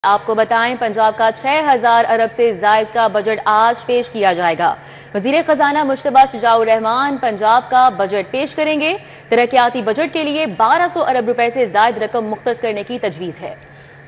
آپ کو بتائیں پنجاب کا 6000 ارب سے زائد کا بجٹ آج پیش کیا جائے گا۔ وزیر خزانہ مشتبہ شجاع الرحمان پنجاب کا بجٹ پیش کریں گے۔ ترقیاتی بجٹ کے لیے 1200 ارب روپے سے زائد رقم مختص کرنے کی تجویز ہے۔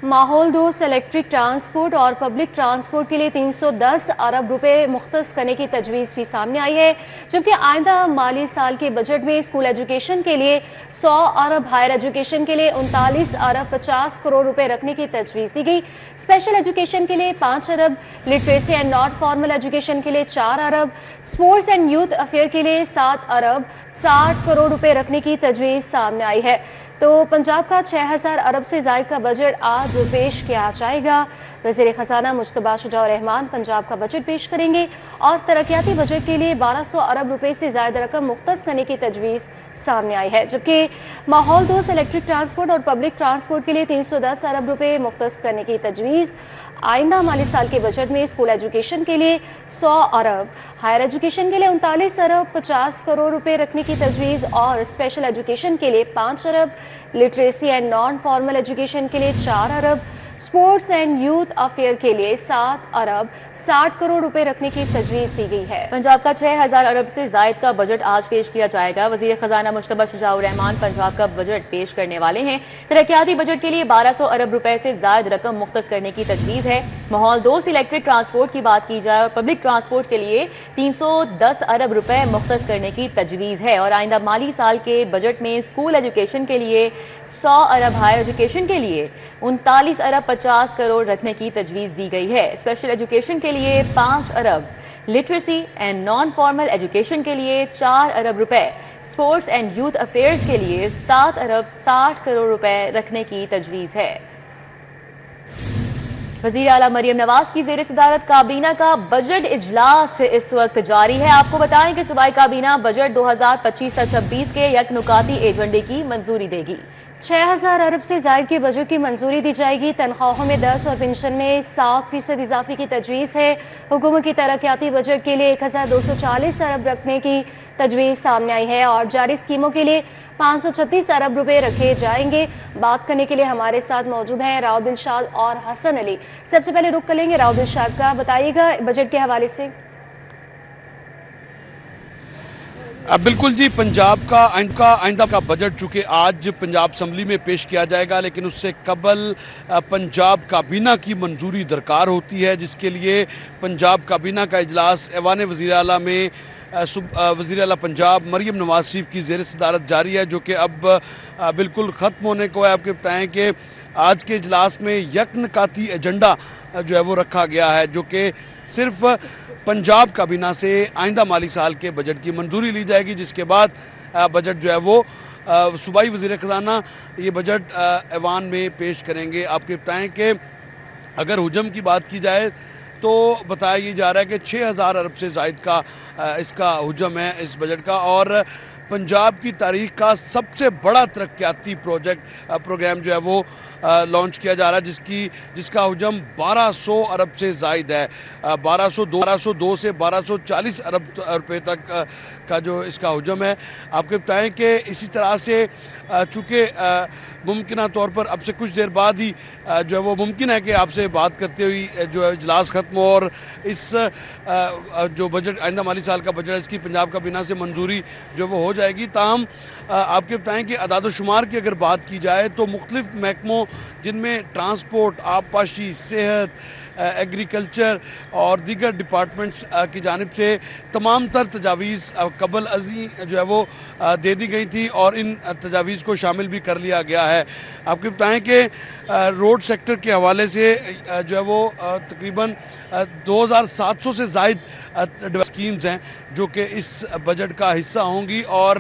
ماحول دوست الیکٹرک ٹرانسپورٹ اور پبلک ٹرانسپورٹ کے لیے 310 ارب روپے مختص کرنے کی تجویز بھی سامنے آئی ہے، جبکہ آئندہ مالی سال کے بجٹ میں اسکول ایجوکیشن کے لیے 100 ارب، ہائر ایجوکیشن کے لیے 39 ارب 50 کروڑ روپے رکھنے کی تجویز دی گئی۔ اسپیشل ایجوکیشن کے لیے 5 ارب، literacy and not formal education کے لیے 4 ارب، اسپورٹس اینڈ یوتھ افیئر کے لیے 7 ارب 60 کروڑ روپے رکھنے کی تجویز سامنے آئی ہے۔ تو پنجاب کا 6000 ارب سے زائد کا بجٹ آج پیش کیا جائے گا۔ وزیر خزانہ مشتبہ شجاع الرحمان پنجاب کا بجٹ پیش کریں گے اور ترقیاتی بجٹ کے لیے 1200 ارب روپے سے زائد رقم مختص کرنے کی تجویز سامنے آئی ہے، جبکہ ماحول دوست الیکٹرک ٹرانسپورٹ اور پبلک ٹرانسپورٹ کے لیے 310 ارب روپے مختص کرنے کی تجویز۔ آئندہ مالی سال کے بجٹ میں اسکول ایجوکیشن کے لیے 100 ارب، ہائر ایجوکیشن کے لیے 39 ارب 50 کروڑ روپے رکھنے کی تجویز اور اسپیشل ایجوکیشن کے لیے 5 ارب، literacy and non formal education کے لیے 4 ارب، اسپورٹس اینڈ یوتھ افیئر کے لیے 7 ارب 60 کروڑ روپے رکھنے کی تجویز دی گئی ہے۔ پنجاب کا 6000 ارب سے زائد کا بجٹ آج پیش کیا جائے گا۔ وزیر خزانہ مشتبہ شجاع الرحمان پنجاب کا بجٹ پیش کرنے والے ہیں۔ ترقیاتی بجٹ کے لیے 1200 ارب روپے سے زائد رقم مختص کرنے کی تجویز ہے۔ ماحول دوست الیکٹرک ٹرانسپورٹ کی بات کی جائے اور پبلک ٹرانسپورٹ کے لیے 310 ارب روپے مختص کرنے کی تجویز ہے، اور آئندہ مالی سال کے بجٹ میں اسکول ایجوکیشن کے لیے 100 ارب، ہائر ایجوکیشن کے لیے 39 ارب 50 کروڑ رکھنے کی تجویز دی گئی ہے۔ اسپیشل ایجوکیشن کے لیے 5 ارب، literacy and non formal education کے لیے 4 ارب روپے، اسپورٹس اینڈ یوتھ افیئرز کے لیے 7 ارب 60 کروڑ روپے رکھنے کی تجویز ہے۔ وزیر اعلیٰ مریم نواز کی زیر صدارت کابینہ کا بجٹ اجلاس اس وقت جاری ہے۔ آپ کو بتائیں کہ صوبائی کابینہ بجٹ 2025-26 کے یک نکاتی ایجنڈے کی منظوری دے گی۔ 6000 ارب سے زائد کے بجٹ کی منظوری دی جائے گی۔ تنخواہوں میں 10 اور پنشن میں 7% اضافے کی تجویز ہے۔ حکومت کی ترقیاتی بجٹ کے لیے 1240 ارب رکھنے کی تجویز سامنے آئی ہے اور جاری اسکیموں کے لیے 536 ارب روپے رکھے جائیں گے۔ بات کرنے کے لیے ہمارے ساتھ موجود ہیں راؤ دلشاد اور حسن علی۔ سب سے پہلے رخ کریں گے راؤ دلشاد کا، بتائیے گا بجٹ کے حوالے سے۔ بالکل جی، پنجاب کا آئندہ کا بجٹ چونکہ آج پنجاب اسمبلی میں پیش کیا جائے گا، لیکن اس سے قبل پنجاب کابینہ کی منظوری درکار ہوتی ہے، جس کے لیے پنجاب کابینہ کا اجلاس ایوان وزیر اعلیٰ میں وزیر اعلیٰ پنجاب مریم نواز شریف کی زیر صدارت جاری ہے، جو کہ اب بالکل ختم ہونے کو ہے۔ آپ کو بتائیں کہ آج کے اجلاس میں یک نکاتی ایجنڈا جو ہے وہ رکھا گیا ہے، جو کہ صرف پنجاب کابینہ سے آئندہ مالی سال کے بجٹ کی منظوری لی جائے گی، جس کے بعد بجٹ جو ہے وہ صوبائی وزیر خزانہ یہ بجٹ ایوان میں پیش کریں گے۔ آپ کو بتائیں کہ اگر حجم کی بات کی جائے تو بتایا یہ جا رہا ہے کہ 6000 ارب سے زائد کا اس کا حجم ہے اس بجٹ کا، اور پنجاب کی تاریخ کا سب سے بڑا ترقیاتی پروگرام جو ہے وہ لانچ کیا جا رہا ہے، جس کا حجم 1200 ارب سے زائد ہے۔ 1202 سے 1240 ارب روپے تک کا جو اس کا حجم ہے۔ آپ کو بتائیں کہ اسی طرح سے چونکہ ممکنہ طور پر اب سے کچھ دیر بعد ہی جو ہے وہ ممکن ہے کہ آپ سے بات کرتے ہوئی جو اجلاس ختم ہو اور اس جو بجٹ آئندہ مالی سال کا بجٹ ہے اس کی پنجاب کابینہ سے منظوری جو وہ ہو جائے گی۔ تاہم آپ کے بتائیں کہ اعداد و شمار کی اگر بات کی جائے تو مختلف محکموں جن میں ٹرانسپورٹ، آبپاشی، صحت، ایگریکلچر اور دیگر ڈپارٹمنٹس کی جانب سے تمام تر تجاویز قبل ازیں جو ہے وہ دے دی گئی تھی اور ان تجاویز کو شامل بھی کر لیا گیا ہے۔ آپ کو بتائیں کہ روڈ سیکٹر کے حوالے سے جو ہے وہ تقریباً 2700 سے زائد اسکیمز ہیں جو کہ اس بجٹ کا حصہ ہوں گی، اور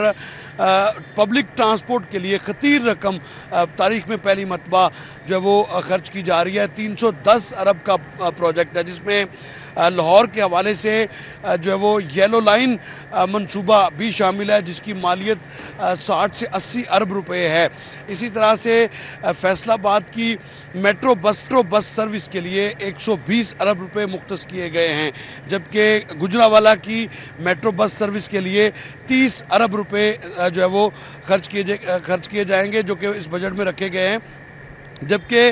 پبلک ٹرانسپورٹ کے لیے خطیر رقم تاریخ میں پہلی مرتبہ جو ہے وہ خرچ کی جا رہی ہے۔ 310 ارب کا پروجیکٹ ہے، جس میں لاہور کے حوالے سے جو ہے وہ یلو لائن منصوبہ بھی شامل ہے، جس کی مالیت 60 سے 80 ارب روپے ہے۔ اسی طرح سے فیصل آباد کی میٹرو بس سروس کے لیے 120 ارب روپے مختص کیے گئے ہیں، جبکہ گجرانوالہ کی میٹرو بس سروس کے لیے 30 ارب روپے جو ہے وہ خرچ کیے جائیں گے، جو کہ اس بجٹ میں رکھے گئے ہیں۔ جبکہ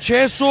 600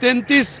33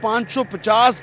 550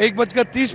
1:30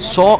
100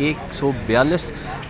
142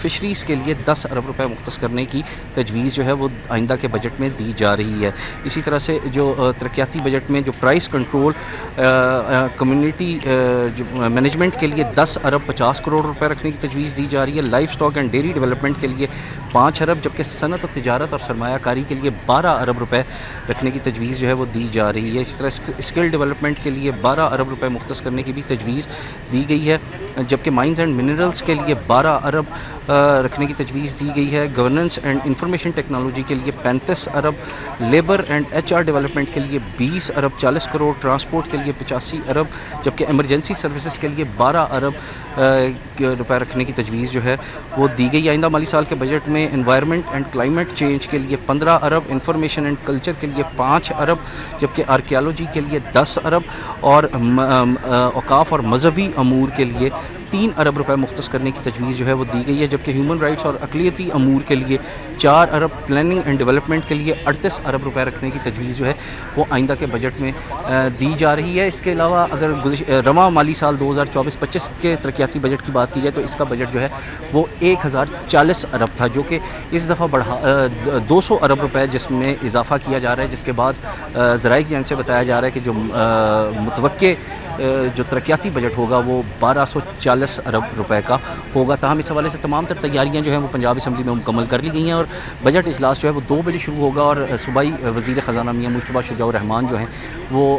فشریز کے لیے 10 ارب روپے مختص کرنے کی تجویز جو ہے وہ آئندہ کے بجٹ میں دی جا رہی ہے. اسی طرح سے جو ترقیاتی بجٹ میں جو پرائس کنٹرول کمیونٹی مینجمنٹ کے لیے 10 ارب 50 کروڑ روپے رکھنے کی تجویز دی جا رہی ہے. Life stock and dairy development کے لیے 5 ارب جبکہ صنعت و تجارت اور سرمایہ کاری کے لیے 12 ارب روپے رکھنے کی تجویز جو ہے وہ دی جا رہی ہے. اسی طرح اسکل ڈیولپمنٹ کے لیے 12 ارب روپے مختص کرنے کی بھی تجویز دی گئی ہے جبکہ مائنز اینڈ منرلز کے لیے 12 ارب رکھنے کی تجویز دی گئی ہے. گورننس اینڈ انفارمیشن ٹیکنالوجی کے لیے 35 ارب، labour and H R development کے لیے 20 ارب 40 کروڑ، ٹرانسپورٹ کے لیے 85 ارب جبکہ ایمرجنسی سروسز کے لیے 12 ارب روپے رکھنے کی تجویز جو ہے وہ دی گئی. آئندہ مالی سال کے بجٹ میں انوائرمنٹ اینڈ کلائمیٹ چینج کے لیے 15 ارب، انفارمیشن اینڈ کلچر کے لیے 5 ارب جبکہ آرکیالوجی کے لیے 10 ارب اور اوقاف اور مذہبی امور کے لیے 3 ارب روپے مختص کرنے کی تجویز جو ہے وہ دی گئی ہے جبکہ ہیومن رائٹس اور اقلیتی امور کے لیے 4 ارب، پلاننگ اینڈ ڈیولپمنٹ کے لیے 38 ارب روپے رکھنے کی تجویز جو ہے وہ آئندہ کے بجٹ میں دی جا رہی ہے. اس کے علاوہ اگر رواں مالی سال 2024-25 کے ترقیاتی بجٹ کی بات کی جائے تو اس کا بجٹ جو ہے وہ 1040 ارب تھا جو کہ اس دفعہ 200 ارب روپے جس میں اضافہ کیا جا رہا ہے، جس کے بعد ذرائع کی جانب سے بتایا جا رہا ہے کہ جو متوقع جو ترقیاتی بجٹ ہوگا وہ 1240 ارب روپے کا ہوگا. تاہم اس حوالے سے تمام تر تیاریاں جو ہیں وہ پنجاب اسمبلی میں مکمل کر لی گئی ہیں اور بجٹ اجلاس جو ہے وہ 2 بجے شروع ہوگا اور صوبائی وزیر خزانہ میاں مشتبہ شجاع الرحمان جو ہیں وہ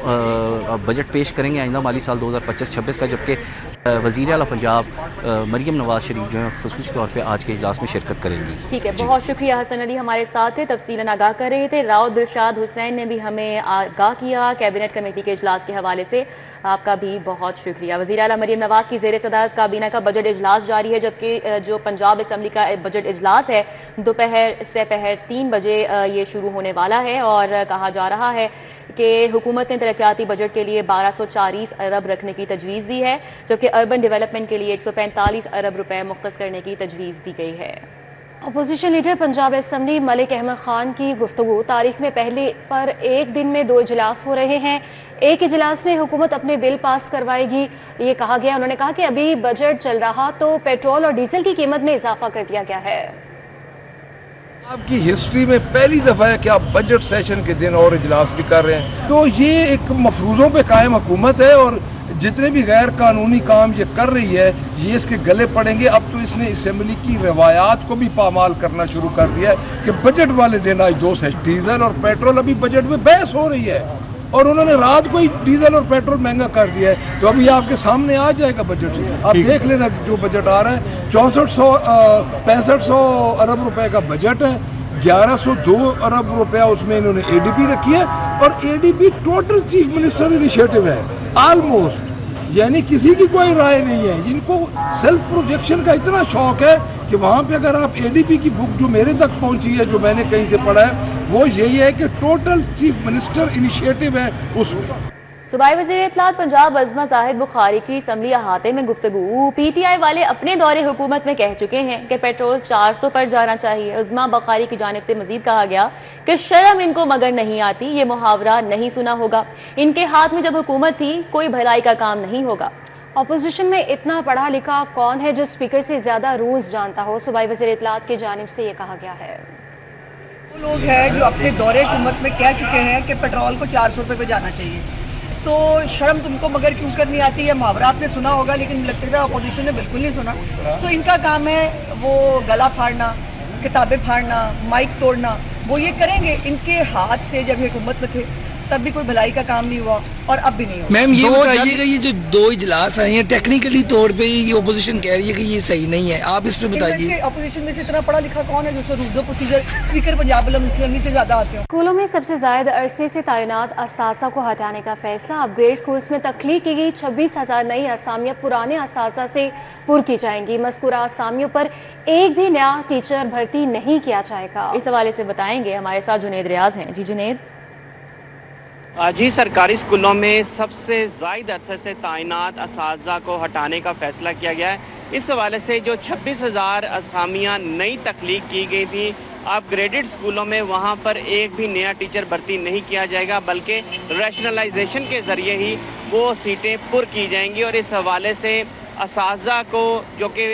بجٹ پیش کریں گے آئندہ مالی سال 2025-26 کا، جبکہ وزیر اعلیٰ پنجاب مریم نواز شریف جو ہیں خصوصی طور پہ آج کے اجلاس میں شرکت کریں گی. ٹھیک ہے، بہت شکریہ حسن علی ہمارے ساتھ تھے، تفصیلاً آگاہ کر رہے تھے. راؤ دلشاد حسین نے بھی ہمیں آگاہ کیا کیبنٹ کمیٹی کے اجلاس کے حوالے سے، آپ کا بھی بہت شکریہ. وزیر اعلیٰ مریم نواز کی زیر صدارت کابینہ کا بجٹ اجلاس جاری ہے جبکہ جو پنجاب اسمبلی کا بجٹ اجلاس ہے دوپہر سے 3 بجے یہ شروع ہونے والا ہے اور کہا جا رہا ہے کہ حکومت نے ترقیاتی بجٹ کے لیے 1240 ارب رکھنے کی تجویز دی ہے جبکہ اربن ڈیولپمنٹ کے لیے 145 ارب روپے مختص کرنے کی تجویز دی گئی ہے. Opposition leader Punjab assembly Malik Ahmad Khan کی گفتگو تاریخ میں پہلے پر ایک دن میں 2 اجلاس ہو رہے ہیں. ایک اجلاس میں حکومت اپنے بل پاس کروائے گی یہ کہا گیا. انہوں نے کہا کہ ابھی بجٹ چل رہا تو پیٹرول اور ڈیزل کی قیمت میں اضافہ کر دیا گیا ہے. آپ کی ہسٹری میں پہلی دفعہ ہے کہ آپ بجٹ سیشن کے دن اور اجلاس بھی کر رہے ہیں، تو یہ ایک مفروضوں پہ قائم حکومت ہے اور جتنے بھی غیر قانونی کام یہ کر رہی ہے یہ اس کے گلے پڑیں گے. اب تو اس نے اسمبلی کی روایات کو بھی پامال کرنا شروع کر دیا ہے کہ بجٹ والے دن آج 2 سیشن ڈیزل اور پیٹرول، ابھی بجٹ میں بحث ہو رہی ہے اور انہوں نے رات کو ہی ڈیزل اور پیٹرول مہنگا کر دیا ہے. تو ابھی آپ کے سامنے آ جائے گا بجٹ، آپ دیکھ لینا جو بجٹ آ رہا ہے. 6500 ارب روپے کا بجٹ ہے، 1102 ارب روپیہ اس میں انہوں نے اے ڈی پی رکھی ہے اور A D P total chief minister initiative ہے آلموسٹ، یعنی کسی کی کوئی رائے نہیں ہے. ان کو سیلف پروجیکشن کا اتنا شوق ہے کہ وہاں پہ اگر آپ اے ڈی پی کی بک جو میرے تک پہنچی ہے جو میں نے کہیں سے پڑھا ہے وہ یہی ہے کہ ٹوٹل چیف منسٹر انیشیٹو ہے اس میں. صوبائی وزیر اطلاعات پنجاب عظمہ زاہد بخاری کی اسمبلی احاطے میں گفتگو. پی ٹی آئی والے اپنے دور حکومت میں کہہ چکے ہیں کہ پیٹرول 400 پر جانا چاہیے. عظمہ بخاری کی جانب سے مزید کہا گیا کہ شرم ان کو مگر نہیں آتی، یہ محاورہ نہیں سنا ہوگا. ان کے ہاتھ میں جب حکومت تھی کوئی بھلائی کا کام نہیں ہوگا. اپوزیشن میں اتنا پڑھا لکھا کون ہے جو اسپیکر سے زیادہ رولز جانتا ہو؟ صوبائی وزیر اطلاعات کی جانب سے یہ کہا گیا ہے. وہ لوگ ہیں جو اپنے دور حکومت میں کہہ چکے ہیں کہ پیٹرول کو 400 روپے پہ جانا چاہیے، تو شرم تم کو مگر کیوں کرنی آتی ہے؟ محاورہ آپ نے سنا ہوگا لیکن لگتا ہے اپوزیشن نے بالکل نہیں سنا. تو ان کا کام ہے وہ گلا پھاڑنا، کتابیں پھاڑنا، مائک توڑنا، وہ یہ کریں گے. ان کے ہاتھ سے جب حکومت میں تھے تب بھی کوئی بھلائی کا کام نہیں ہوا اور اب بھی نہیں ہوا. میم یہ بتائیے گا یہ جو 2 اجلاس آئے ہیں ٹیکنیکلی طور پہ یہ اپوزیشن کہہ رہی ہے کہ یہ صحیح نہیں ہے، آپ اس پہ بتائیے. اپوزیشن میں سے اتنا پڑھا لکھا کون ہے جو رولز و پروسیجر اسپیکر پنجاب اسمبلی سے زیادہ آتے ہیں؟ اسکولوں میں سب سے زائد عرصے سے تعینات اساتذہ کو ہٹانے کا فیصلہ. اپ گریڈ اسکولز میں تخلیق کی گئی 26,000 نئی اسامیاں پرانے اساتذہ سے پر کی جائیں گی. مذکورہ اسامیوں پر ایک بھی نیا ٹیچر بھرتی نہیں کیا جائے گا. اس حوالے سے بتائیں گے ہمارے ساتھ جنید ریاض ہیں. جی جنید. جی، سرکاری اسکولوں میں سب سے زائد عرصے سے تعینات اساتذہ کو ہٹانے کا فیصلہ کیا گیا ہے. اس حوالے سے جو 26,000 اسامیاں نئی تخلیق کی گئی تھیں اپ گریڈڈ اسکولوں میں، وہاں پر ایک بھی نیا ٹیچر بھرتی نہیں کیا جائے گا بلکہ ریشنلائزیشن کے ذریعے ہی وہ سیٹیں پر کی جائیں گی. اور اس حوالے سے اساتذہ کو جو کہ